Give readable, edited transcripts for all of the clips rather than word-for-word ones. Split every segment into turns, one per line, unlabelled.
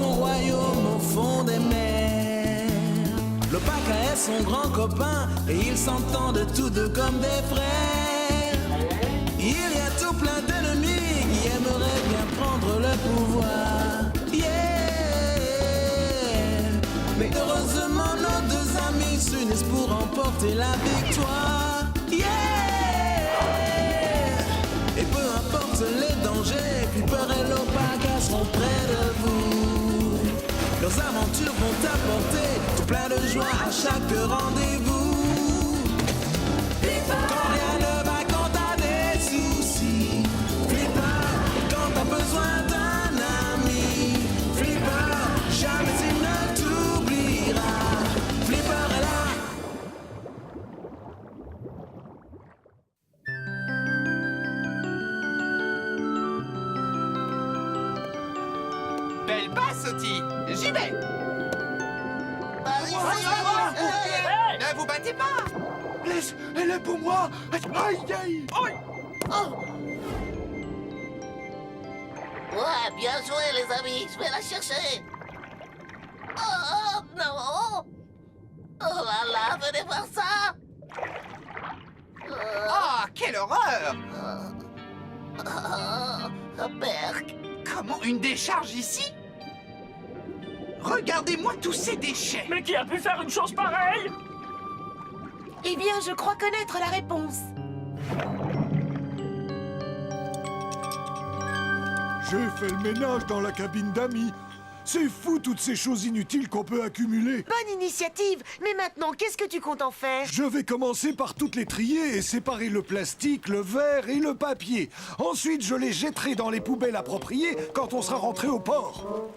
son royaume au fond des mers. Le Paca est son grand copain et ils s'entendent tous deux comme des frères. Il y a tout plein d'ennemis qui aimeraient bien prendre le pouvoir. Mais heureusement nos deux amis s'unissent pour remporter la victoire. Et peu importe les dangers, puis peur et l'Opaca seront près de vous. Leurs aventures vont apporter tout plein de joie à chaque rendez-vous. Quand rien ne va, quand t'as des soucis, Flipper, quand t'as besoin d'un ami, Flipper, jamais il ne t'oubliera. Flipper est là.
Belle passe, Oti. J'y vais. Ne vous battez pas.
Laisse, elle est pour moi. Aïe, aïe.
Ouais, bien joué les amis, je vais la chercher. Oh non. Oh là là, venez voir ça.
Ah, quelle horreur.
Berk.
Comment une décharge ici? Regardez-moi tous ces déchets.
Mais qui a pu faire une chose pareille?
Eh bien, je crois connaître la réponse.
J'ai fait le ménage dans la cabine d'amis. C'est fou toutes ces choses inutiles qu'on peut accumuler.
Bonne initiative. Mais maintenant, qu'est-ce que tu comptes en faire?
Je vais commencer par toutes les trier et séparer le plastique, le verre et le papier. Ensuite, je les jetterai dans les poubelles appropriées quand on sera rentré au port.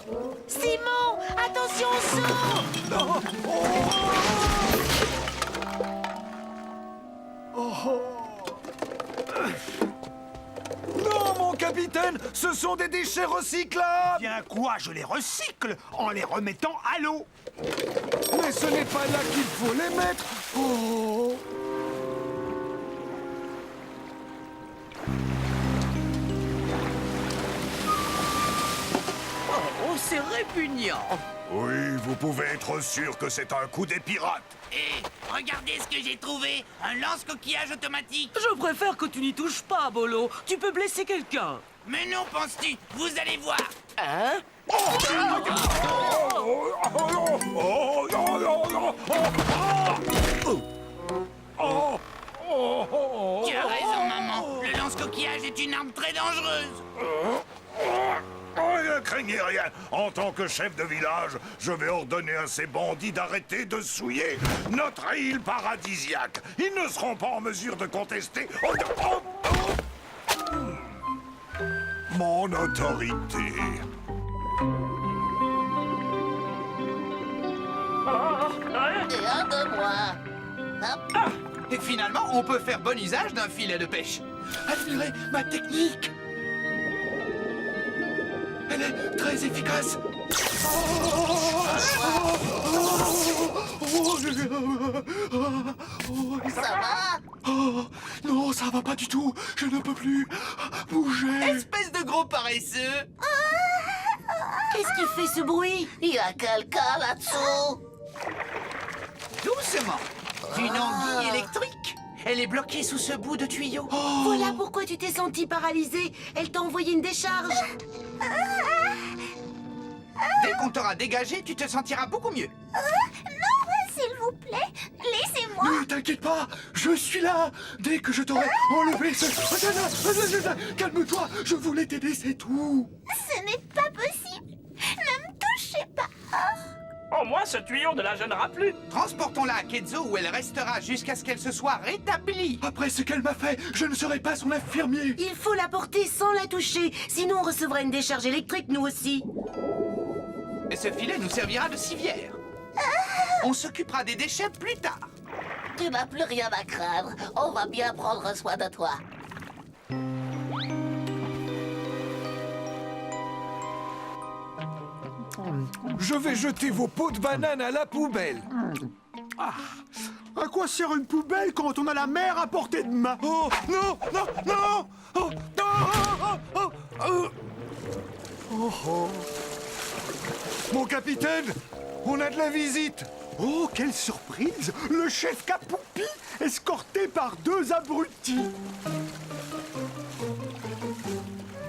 Simon, attention au saut!
Non, mon capitaine, ce sont des déchets recyclables.
Bien quoi, je les recycle en les remettant à l'eau.
Mais ce n'est pas là qu'il faut les mettre. Oh.
Oh, c'est répugnant.
Oui, vous pouvez être sûr que c'est un coup des pirates.
Et regardez ce que j'ai trouvé. Un lance-coquillage automatique.
Je préfère que tu n'y touches pas, Bolo. Tu peux blesser quelqu'un.
Mais non, penses-tu? Vous allez voir.
Hein?
Tu as raison, maman. Le lance-coquillage est une arme très dangereuse.
Oh, ne craignez rien. En tant que chef de village, je vais ordonner à ces bandits d'arrêter de souiller notre île paradisiaque. Ils ne seront pas en mesure de contester mon autorité.
Et un de moi. Hop.
Et finalement, on peut faire bon usage d'un filet de pêche.
Admirez ma technique. Elle est très efficace.
Ça va?
Oh, non, ça va pas du tout. Je ne peux plus bouger.
Espèce de gros paresseux.
Qu'est-ce qui fait ce bruit?
Il y a quelqu'un là-dessous.
Doucement. Une anguille électrique. Elle est bloquée sous ce bout de tuyau.
Voilà pourquoi tu t'es senti paralysé. Elle t'a envoyé une décharge.
Dès qu'on t'aura dégagé, tu te sentiras beaucoup mieux.
S'il vous plaît, laissez-moi.
Ne t'inquiète pas, je suis là. Dès que je t'aurai enlevé ce... Calme-toi, je voulais t'aider, c'est tout.
Ce n'est pas possible. Ne me touchez pas.
Au moins, ce tuyau ne la gênera plus.
Transportons-la à Kedzo où elle restera jusqu'à ce qu'elle se soit rétablie.
Après ce qu'elle m'a fait, je ne serai pas son infirmier.
Il faut la porter sans la toucher. Sinon, on recevra une décharge électrique, nous aussi.
Et ce filet nous servira de civière. On s'occupera des déchets plus tard.
Tu n'as plus rien à craindre. On va bien prendre soin de toi.
Je vais jeter vos pots de banane à la poubelle.
À quoi sert une poubelle quand on a la mer à portée de main?
Oh, non, non, non. Oh, non. Oh, oh, oh. Oh, oh. Mon capitaine, on a de la visite.
Oh, quelle surprise! Le chef Capoupi, escorté par 2 abrutis.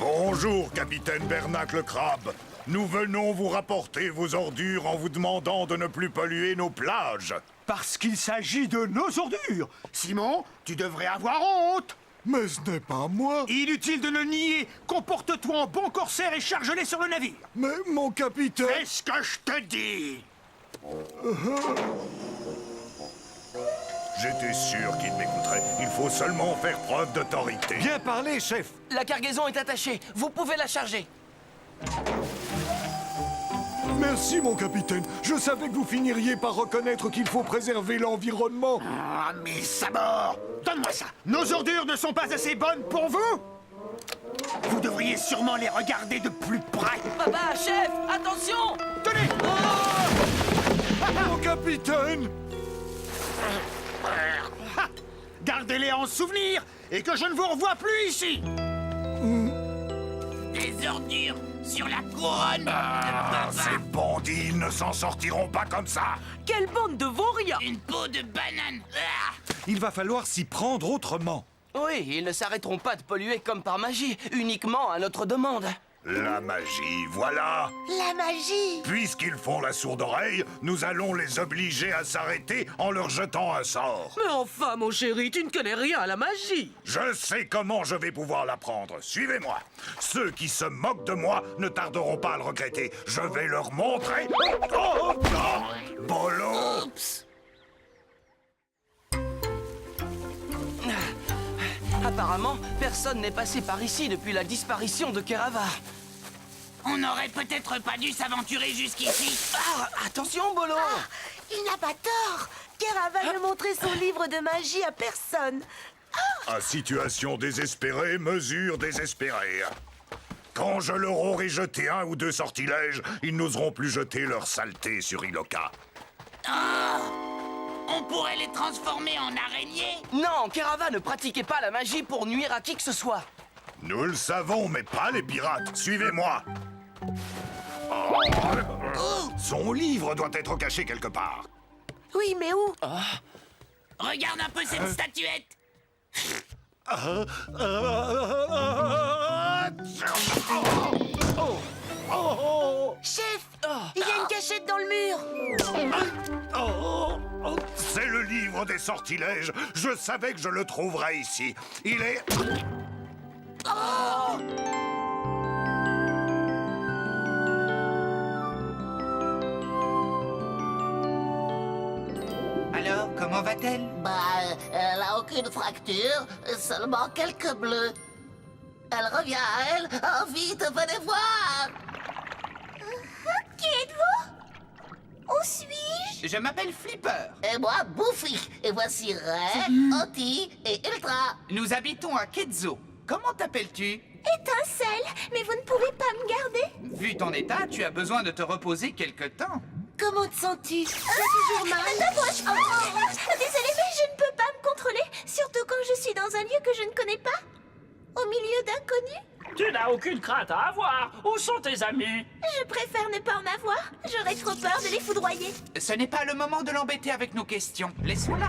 Bonjour, capitaine Bernacle Crabe. Nous venons vous rapporter vos ordures en vous demandant de ne plus polluer nos plages.
Parce qu'il s'agit de nos ordures. Simon, tu devrais avoir honte.
Mais ce n'est pas moi.
Inutile de le nier. Comporte-toi en bon corsaire et charge-les sur le navire.
Mais mon capitaine...
Fais ce que je te dis.
J'étais sûr qu'il m'écouterait. Il faut seulement faire preuve d'autorité.
Bien parlé, chef.
La cargaison est attachée. Vous pouvez la charger.
Merci, mon capitaine. Je savais que vous finiriez par reconnaître qu'il faut préserver l'environnement.
Ah, mais ça mort. Donne-moi ça. Nos ordures ne sont pas assez bonnes pour vous. Vous devriez sûrement les regarder de plus près.
Papa, chef, attention!
Tenez.
Mon capitaine!
Ah, gardez-les en souvenir et que je ne vous revoie plus ici.
Des ordures sur la couronne.
Ces bandits ne s'en sortiront pas comme ça.
Quelle bande de vauriens!
Une peau de banane.
Il va falloir s'y prendre autrement.
Oui, ils ne s'arrêteront pas de polluer comme par magie, uniquement à notre demande.
La magie, voilà.
La magie.
Puisqu'ils font la sourde oreille, nous allons les obliger à s'arrêter en leur jetant un sort.
Mais enfin, mon chéri, tu ne connais rien à la magie.
Je sais comment je vais pouvoir l'apprendre. Suivez-moi. Ceux qui se moquent de moi ne tarderont pas à le regretter. Je vais leur montrer... Oh, oh, Bolo!
Oups.
Apparemment, personne n'est passé par ici depuis la disparition de Keravar.
On n'aurait peut-être pas dû s'aventurer jusqu'ici.
Ah, attention, Bolo!
Il n'a pas tort. Keraval ne montrait son livre de magie à personne.
À situation désespérée, mesure désespérée. Quand je leur aurai jeté 1 ou 2 sortilèges, ils n'oseront plus jeter leur saleté sur Iloka.
On pourrait les transformer en araignées.
Non, Kerava ne pratiquait pas la magie pour nuire à qui que ce soit.
Nous le savons, mais pas les pirates. Suivez-moi. Son livre doit être caché quelque part.
Oui, mais où?
Regarde un peu cette statuette.
Chef, il y a une cachette dans le mur.
C'est le livre des sortilèges. Je savais que je le trouverais ici. Il est...
Alors, comment va-t-elle?
Elle a aucune fracture, seulement quelques bleus. Elle revient à elle. Oh, vite, venez voir.
Qui êtes-vous? Où suis-je?
Je m'appelle Flipper.
Et moi, Buffy. Et voici Ray, Oti et Ultra.
Nous habitons à Ketzo. Comment t'appelles-tu?
Étincelle, mais vous ne pouvez pas me garder.
Vu ton état, tu as besoin de te reposer quelque temps.
Comment te sens-tu? T'as toujours mal?
T'approche. Désolée, mais je ne peux pas me contrôler. Surtout quand je suis dans un lieu que je ne connais pas. Au milieu d'inconnus.
Tu n'as aucune crainte à avoir. Où sont tes amis?
Je préfère ne pas en avoir. J'aurais trop peur de les foudroyer.
Ce n'est pas le moment de l'embêter avec nos questions. Laissons-la.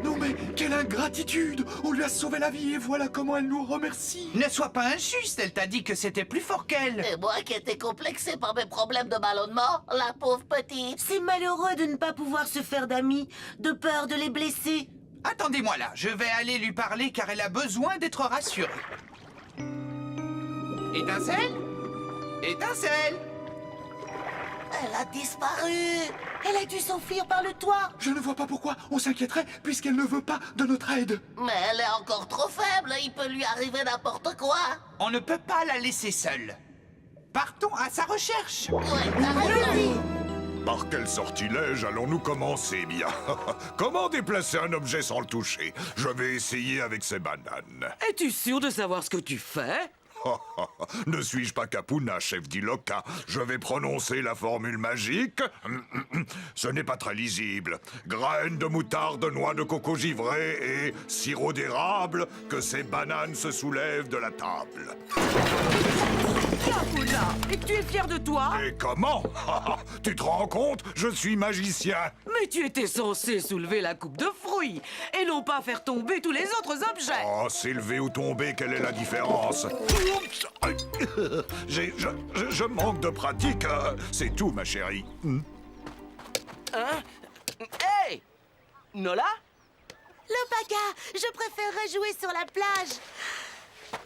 Non mais, quelle ingratitude! On lui a sauvé la vie et voilà comment elle nous remercie.
Ne sois pas injuste, elle t'a dit que c'était plus fort qu'elle.
Et moi qui étais complexé par mes problèmes de ballonnement, la pauvre petite.
C'est malheureux de ne pas pouvoir se faire d'amis, de peur de les blesser.
Attendez-moi là, je vais aller lui parler car elle a besoin d'être rassurée. Étincelle? Étincelle?
Elle a disparu.
Elle a dû s'enfuir par le toit.
Je ne vois pas pourquoi on s'inquiéterait puisqu'elle ne veut pas de notre aide.
Mais elle est encore trop faible. Il peut lui arriver n'importe quoi.
On ne peut pas la laisser seule. Partons à sa recherche.
Ouais, t'as raison.
Par quel sortilège allons-nous commencer, bien? Comment déplacer un objet sans le toucher? Je vais essayer avec ces bananes.
Es-tu sûr de savoir ce que tu fais?
Ne suis-je pas Capuna, chef d'Iloka? Je vais prononcer la formule magique. Ce n'est pas très lisible. Graines de moutarde, noix de coco givrée et sirop d'érable, que ces bananes se soulèvent de la table.
Capuna, et tu es fier de toi?
Et comment? Tu te rends compte? Je suis magicien.
Mais tu étais censé soulever la coupe de fruits, et non pas faire tomber tous les autres objets.
Oh, s'élever ou tomber, quelle est la différence? Oups. Aïe. Je manque de pratique. C'est tout, ma chérie.
Hein? Hey! Nola?
Lopaka, je préférerais jouer sur la plage.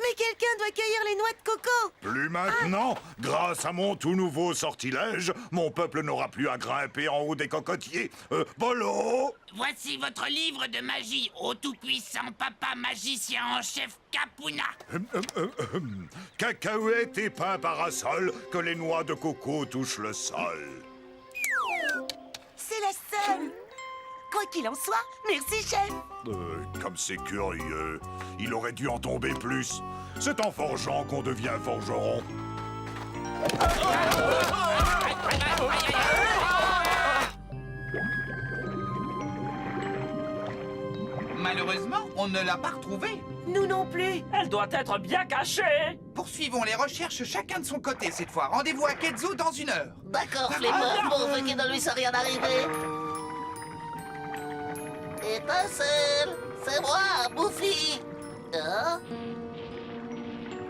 Mais quelqu'un doit cueillir les noix de coco.
Plus maintenant. Grâce à mon tout nouveau sortilège, mon peuple n'aura plus à grimper en haut des cocotiers. Bolo!
Voici votre livre de magie au tout-puissant papa magicien en chef Capuna.
Cacahuète et pain parasol, que les noix de coco touchent le sol.
C'est la seule. Quoi qu'il en soit, merci, chef.
Comme c'est curieux. Il aurait dû en tomber plus. C'est en forgeant qu'on devient forgeron.
Malheureusement, on ne l'a pas retrouvée.
Nous non plus.
Elle doit être bien cachée.
Poursuivons les recherches chacun de son côté cette fois. Rendez-vous à Ketzo dans 1 heure.
D'accord, Flipper, pourvu qu'il ne lui soit rien arrivé. Étincelle, c'est moi, Buffy. Hein?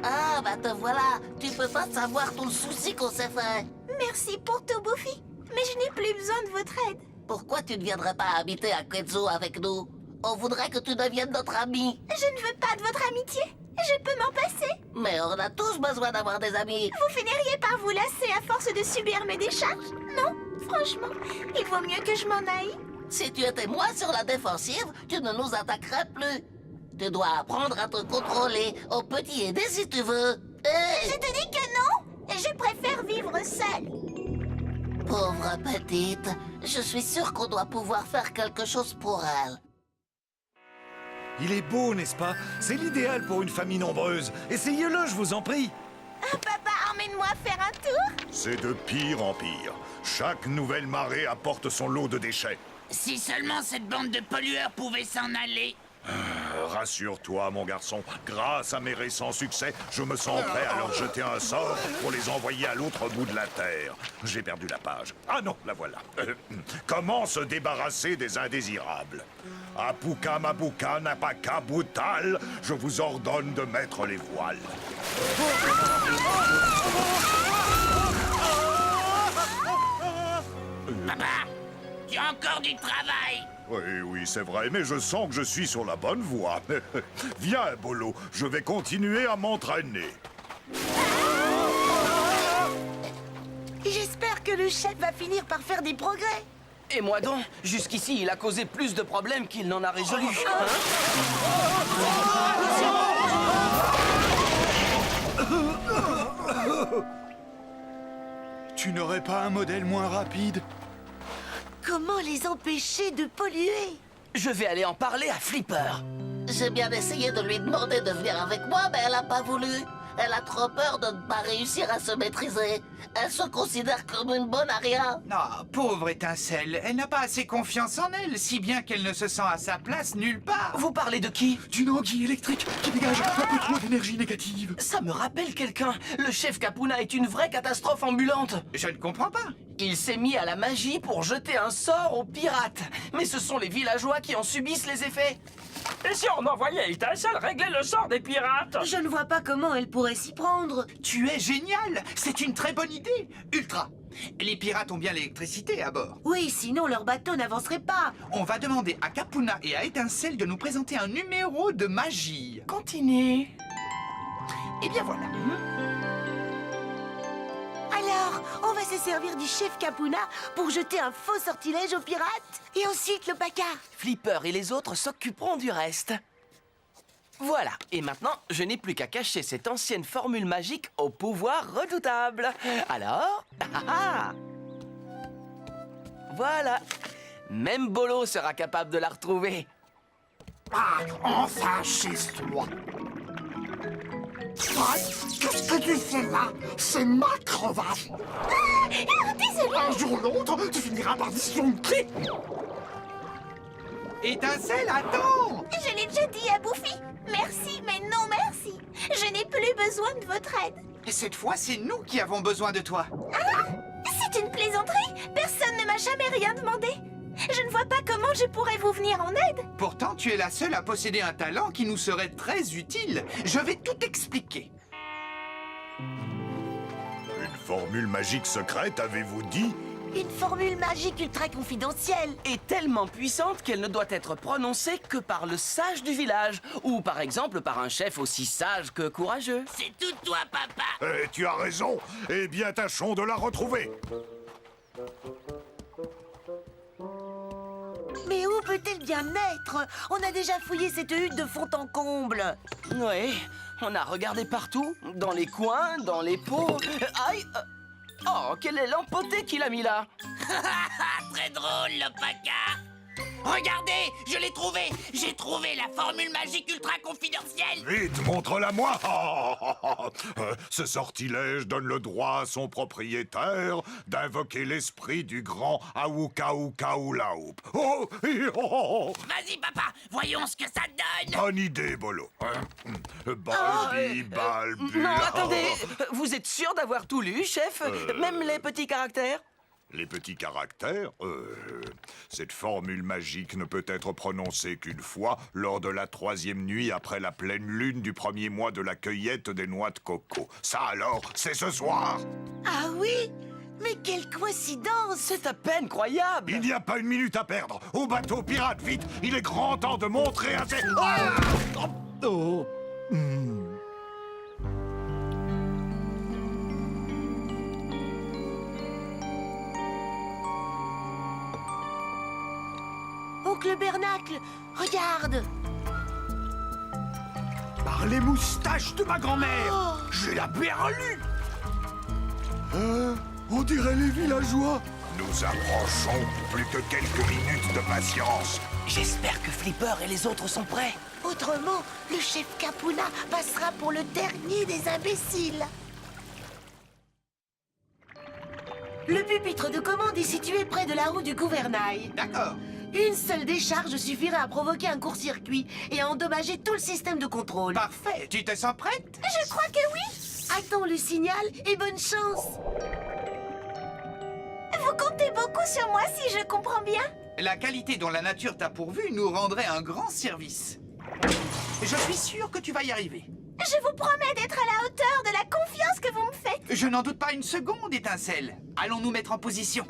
Ah, bah te voilà. Tu peux pas savoir tout le souci qu'on s'est fait.
Merci pour tout, Buffy. Mais je n'ai plus besoin de votre aide.
Pourquoi tu ne viendrais pas habiter à Ketzo avec nous? On voudrait que tu deviennes notre ami.
Je ne veux pas de votre amitié. Je peux m'en passer.
Mais on a tous besoin d'avoir des amis.
Vous finiriez par vous lasser à force de subir mes décharges? Non, franchement, il vaut mieux que je m'en aille.
Si tu étais moins sur la défensive, tu ne nous attaquerais plus. Tu dois apprendre à te contrôler, au petit aider si tu veux. Hey!
Je te dis que non. Je préfère vivre seule.
Pauvre petite, je suis sûre qu'on doit pouvoir faire quelque chose pour elle.
Il est beau, n'est-ce pas? C'est l'idéal pour une famille nombreuse. Essayez-le, je vous en prie.
Papa, emmène-moi faire un tour.
C'est de pire en pire. Chaque nouvelle marée apporte son lot de déchets.
Si seulement cette bande de pollueurs pouvait s'en aller.
Rassure-toi, mon garçon. Grâce à mes récents succès, je me sens prêt à leur jeter un sort pour les envoyer à l'autre bout de la Terre. J'ai perdu la page. Ah non, la voilà. Comment se débarrasser des indésirables? Apuka Mabuka Napaka Boutal, je vous ordonne de mettre les voiles.
Papa, tu as encore du travail.
Oui, c'est vrai, mais je sens que je suis sur la bonne voie. Viens, Bolo, je vais continuer à m'entraîner.
J'espère que le chef va finir par faire des progrès.
Et moi donc, jusqu'ici, il a causé plus de problèmes qu'il n'en a résolu. Hein?
Tu n'aurais pas un modèle moins rapide?
Comment les empêcher de polluer?
Je vais aller en parler à Flipper.
J'ai bien essayé de lui demander de venir avec moi, mais elle n'a pas voulu. Elle a trop peur de ne pas réussir à se maîtriser. Elle se considère comme une bonne à rien.
Non, pauvre étincelle, elle n'a pas assez confiance en elle, si bien qu'elle ne se sent à sa place nulle part.
Vous parlez de qui?
D'une anguille électrique qui dégage un peu trop d'énergie négative.
Ça me rappelle quelqu'un. Le chef Capuna est une vraie catastrophe ambulante.
Je ne comprends pas.
Il s'est mis à la magie pour jeter un sort aux pirates. Mais ce sont les villageois qui en subissent les effets.
Et si on envoyait Étincelle régler le sort des pirates?
Je ne vois pas comment elle pourrait s'y prendre.
Tu es génial. C'est une très bonne idée. Ultra, les pirates ont bien l'électricité à bord.
Oui, sinon leur bateau n'avancerait pas.
On va demander à Capuna et à Étincelle de nous présenter un numéro de magie.
Continue.
Et bien voilà.
Alors, on va se servir du chef Capuna pour jeter un faux sortilège aux pirates. Et ensuite, le Baka.
Flipper et les autres s'occuperont du reste. Voilà, et maintenant, je n'ai plus qu'à cacher cette ancienne formule magique au pouvoir redoutable. Alors, voilà. Même Bolo sera capable de la retrouver.
Ah, enfin chez toi. Qu'est-ce que tu fais là? C'est ma crevasse.
Désolé.
Un jour ou l'autre, tu finiras par disjoncter.
Étincelle, attends!
Je l'ai déjà dit à Buffy. Merci, mais non merci. Je n'ai plus besoin de votre aide.
Et cette fois, c'est nous qui avons besoin de toi.
C'est une plaisanterie. Personne ne m'a jamais rien demandé. Je ne vois pas comment je pourrais vous venir en aide.
Pourtant, tu es la seule à posséder un talent qui nous serait très utile. Je vais tout expliquer.
Une formule magique secrète, avez-vous dit?
Une formule magique ultra confidentielle.
Et tellement puissante qu'elle ne doit être prononcée que par le sage du village, ou par exemple par un chef aussi sage que courageux.
C'est tout toi, papa.
Eh, tu as raison. Eh bien, tâchons de la retrouver.
Mais où peut-elle bien être? On a déjà fouillé cette hutte de fond en comble.
Oui, on a regardé partout, dans les coins, dans les pots. Aïe! Oh, quel est l'empoté qu'il a mis là!
Très drôle, le paca. Regardez, je l'ai trouvé. J'ai trouvé la formule magique ultra confidentielle.
Vite, montre-la-moi. Ce sortilège donne le droit à son propriétaire d'invoquer l'esprit du grand Aoukaoukaoulaoup. Oh,
Vas-y, papa, voyons ce que ça donne.
bonne idée, Bolo. Balbi, balbu.
Non, attendez! Vous êtes sûr d'avoir tout lu, chef? Même les petits caractères?
Les petits caractères, cette formule magique ne peut être prononcée qu'une fois lors de la 3e nuit après la pleine lune du 1er mois de la cueillette des noix de coco. Ça alors, c'est ce soir.
Ah oui? Mais quelle coïncidence!
C'est à peine croyable!
Il n'y a pas une minute à perdre. Au bateau pirate, vite. Il est grand temps de montrer à ces... Ah! Oh.
Oncle Bernacle, regarde!
Par les moustaches de ma grand-mère, j'ai la berlue.
On dirait les villageois.
Nous approchons. Plus que quelques minutes de patience.
J'espère que Flipper et les autres sont prêts.
Autrement, le chef Capuna passera pour le dernier des imbéciles. Le pupitre de commande est situé près de la roue du gouvernail.
D'accord.
Une seule décharge suffirait à provoquer un court-circuit et à endommager tout le système de contrôle.
Parfait. Tu te sens prête?
Je crois que oui.
Attends le signal et bonne chance.
Vous comptez beaucoup sur moi si je comprends bien.
La qualité dont la nature t'a pourvu nous rendrait un grand service. Je suis sûr que tu vas y arriver.
Je vous promets d'être à la hauteur de la confiance que vous me faites.
Je n'en doute pas une seconde, Étincelle. Allons nous mettre en position.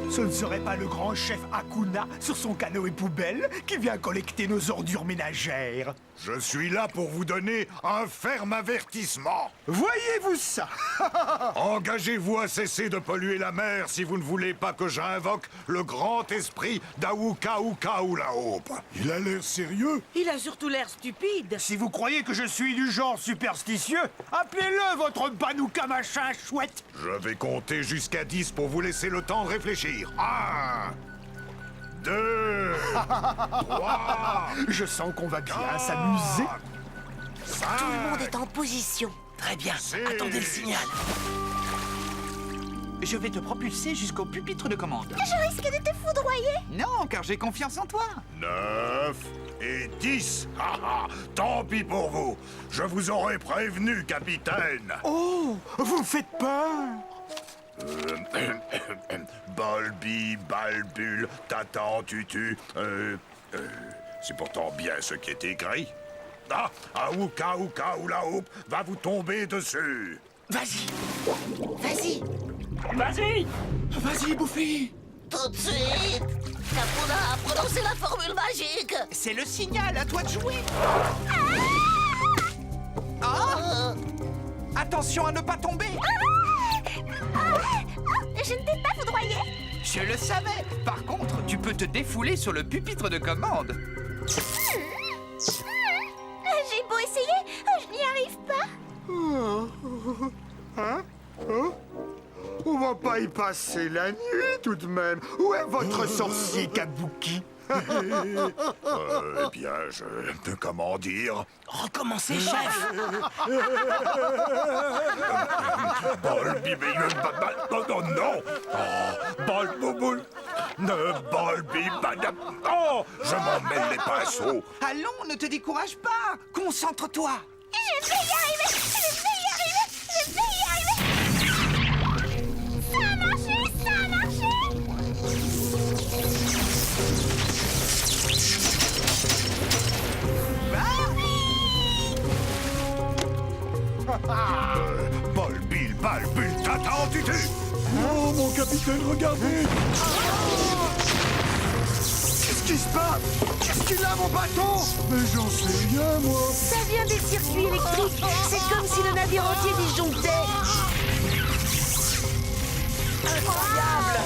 Ce ne serait pas le grand chef Hakuna sur son canoë poubelle qui vient collecter nos ordures ménagères.
Je suis là pour vous donner un ferme avertissement.
Voyez-vous ça?
Engagez-vous à cesser de polluer la mer si vous ne voulez pas que j'invoque le grand esprit d'Aoukaoukaoulaoup.
Il a l'air sérieux.
Il a surtout l'air stupide.
Si vous croyez que je suis du genre superstitieux, appelez-le votre Banouka machin chouette.
Je vais compter jusqu'à 10 pour vous laisser le temps de réfléchir. 1, 2, 3,
Je sens qu'on va bien s'amuser.
5,
Tout le monde est en position.
Très bien,
C'est-
attendez le signal.
Je vais te propulser jusqu'au pupitre de commande.
Je risque de te foudroyer.
Non, car j'ai confiance en toi.
9 et 10. Tant pis pour vous. Je vous aurais prévenu, capitaine.
Oh, vous me faites peur.
Balbi, balbule, tatan, tutu. C'est pourtant bien ce qui est écrit. Ah, Aoukaoukaoulaoup va vous tomber dessus.
Vas-y!
Vas-y.
Vas-y!
Vas-y, Bouffi.
Tout de suite. Capuna a prononcé la formule magique.
C'est le signal, à toi de jouer. Attention à ne pas tomber.
Je ne t'ai pas foudroyé.
Je le savais. Par contre, tu peux te défouler sur le pupitre de commande.
J'ai beau essayer, je n'y arrive pas.
On va pas y passer la nuit tout de même. Où est votre sorcier Kabuki?
Eh bien, comment dire?
Recommencez, chef!
Balbi, oh non! Balbouboul! Balbi, oh! Je m'en mêle les pinceaux!
Allons, ne te décourage pas. Concentre-toi.
balle, Bultata en tutu.
Oh, mon capitaine, regardez!
Qu'est-ce qui se passe? Qu'est-ce qu'il a, mon bateau?
Mais j'en sais rien, moi!
Ça vient des circuits électriques. C'est comme si le navire entier disjonctait. Incroyable!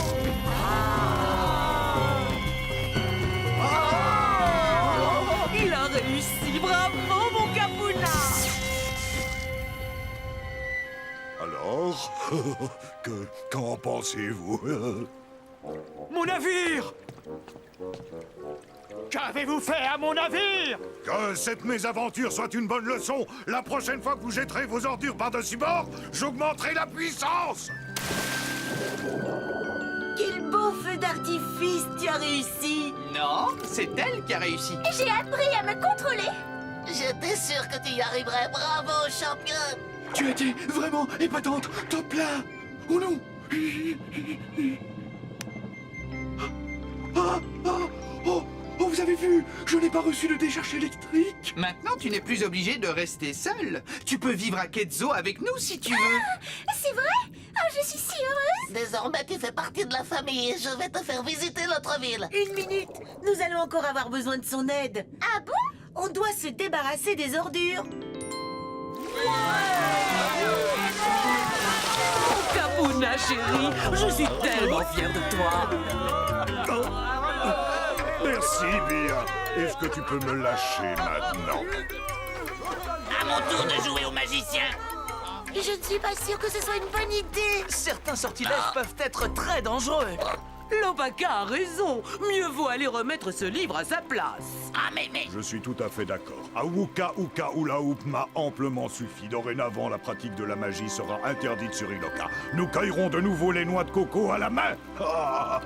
Il a réussi. Bravo, mon Capuna!
Alors, qu'en pensez-vous?
Mon navire! Qu'avez-vous fait à mon navire?
Que cette mésaventure soit une bonne leçon. La prochaine fois que vous jetterez vos ordures par-dessus bord, j'augmenterai la puissance.
Quel beau feu d'artifice tu as réussi!
Non, c'est elle qui a réussi.
J'ai appris à me contrôler.
J'étais sûr que tu y arriverais. Bravo, championne.
Tu as été vraiment épatante. Top là. Oh non. Oh, vous avez vu? Je n'ai pas reçu de décharge électrique. Maintenant, tu n'es plus obligé de rester seul. Tu peux vivre à Quetzal avec nous si tu veux.
C'est vrai? Oh, je suis si heureuse.
Désormais, tu fais partie de la famille et je vais te faire visiter notre ville.
Une minute, nous allons encore avoir besoin de son aide.
Ah bon?
On doit se débarrasser des ordures. Capuna, chérie, je suis tellement fière de toi.
Merci, Bia. Est-ce que tu peux me lâcher maintenant?
À mon tour de jouer au magicien.
Je ne suis pas sûre que ce soit une bonne idée.
Certains sortilèges peuvent être très dangereux.
Lopaka a raison. Mieux vaut aller remettre ce livre à sa place.
Ah, mais...
Je suis tout à fait d'accord. Awuka Uka Hula Hoop m'a amplement suffi. Dorénavant, la pratique de la magie sera interdite sur Iloka. Nous cueillerons de nouveau les noix de coco à la main. Ah.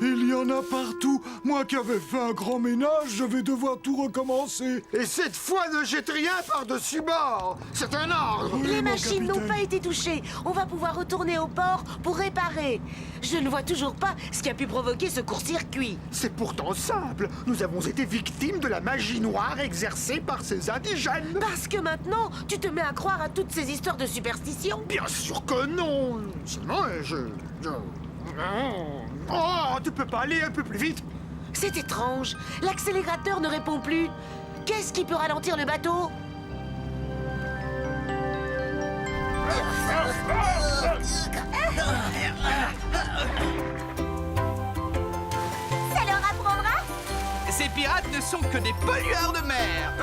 Il y en a partout. Moi qui avais fait un grand ménage, je vais devoir tout recommencer.
Et cette fois, ne jette rien par-dessus bord. C'est un ordre.
Les
mon
machines n'ont
capitaine.
pas été touchées. On va pouvoir retourner au port pour réparer. Je ne vois toujours pas ce qui a pu provoquer ce court-circuit.
C'est pourtant simple. Nous avons été victimes de la magie noire exercée par ces indigènes.
Parce que maintenant, tu te mets à croire à toutes ces histoires de superstition.
Bien sûr que non. Sinon, Oh, tu peux pas aller un peu plus vite?
C'est étrange. L'accélérateur ne répond plus. Qu'est-ce qui peut ralentir le bateau?
Ça leur apprendra?
Ces pirates ne sont que des pollueurs de mer.